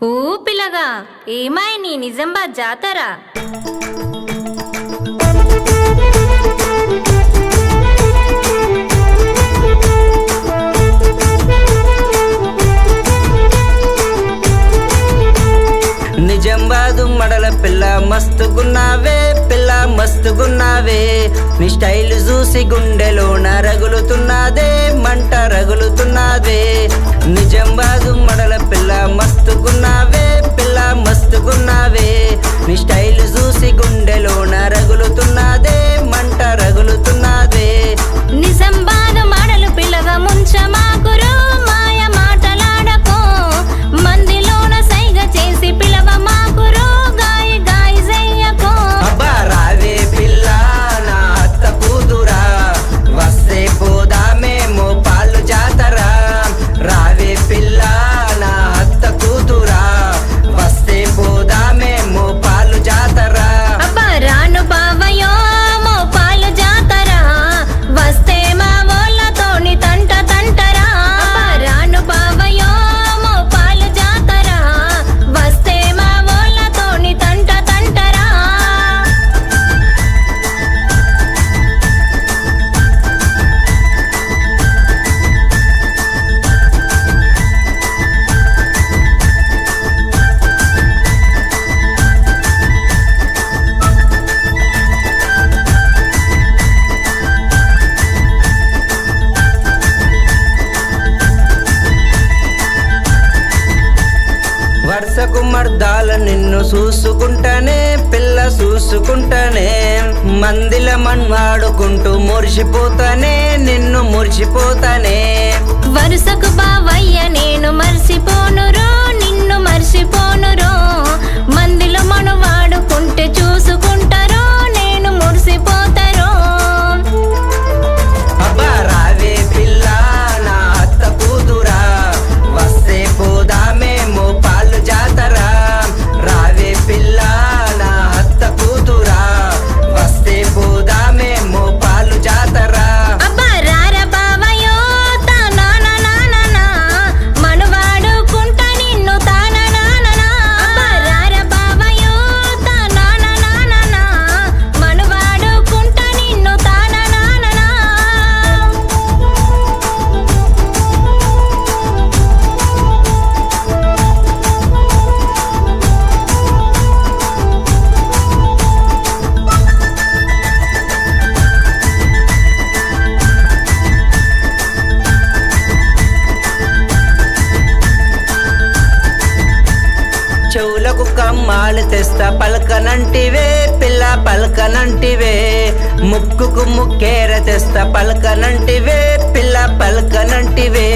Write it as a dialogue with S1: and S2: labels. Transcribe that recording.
S1: ఓ పిల్లగా, ఏమాయ నీ నిజామాబాద్ జాతర?
S2: నిజామాబాదు మడల పిల్ల మస్తుగున్నావే, పిల్ల మస్తుగున్నావే. నీ స్టైల్ చూసి గుండెలోన రగులుతున్నదే, మంట రగులుతున్నదే. నిజామాబాదు మడల పిల్ల మస్తుగున్నావే, పిల్ల మస్తుగున్నావే. నీ స్టైల్ చూసి గుండెలోన రగులుతున్నదే, మంట రగులుతున్నదే.
S1: నిజామాబాద్ మడలు పిల్లగా ముంచమాకురు, మాయ మాటలాడకో. మందిలోన సైగ చేసి పిలవ మాకురు, గాయ గాయ చెయ్యకో.
S2: అబ్బా రావే పిల్ల నా అత్త కూతురా, వస్తే పోదామేమో పాలు జాతరా. రావే పిల్ల నా అత్త కూతురా, వస్తే పోదామేమో పాలు జాతరా.
S1: అబ్బా రాను బావయో మో పాలు జాతర, వస్తే మా వాళ్ళతోని తంట తంటరా. అబ్బా రాను బావయో మో పాలు జాతర, వస్తే మా వాళ్ళతోని తంట తంటరా.
S2: వరుసకు మర్దాల నిన్ను చూసుకుంటానే, పిల్ల చూసుకుంటానే. మందిల మన్వాడుకుంటూ మురిసిపోతానే, నిన్ను మురిసిపోతానే.
S1: వరుసకు బావయ్య నేను మర్చిపోనురో, నిన్ను మర్చిపోనురో. మందిలో మను వాడుకుంటే చూసుకుంటారో, నేను మురిసిపోతారో.
S2: అబ్బా రావే పిల్ల నా అత్త కూతురా, వస్తే పోదామేమో పాలు జాతరా. రావే పిల్ల నా అత్త కూతురా, వస్తే పోదామేమో పాలు జాతరా.
S1: అబ్బా రార బావయ్యో తా నానా నానా, మను వాడుకుంటా నిన్ను తానా నానా. అబ్బా రార బావయ్యో తా నానా నానా, మను వాడుకుంటా నిన్ను తానా నానా.
S2: చెవులకు కమ్మాలు తెస్తా పలకనంటివే, పిల్ల పలకనంటివే. ముక్కుకు ముక్కేర తెస్తా పలకనంటివే, పిల్ల పలకనంటివే.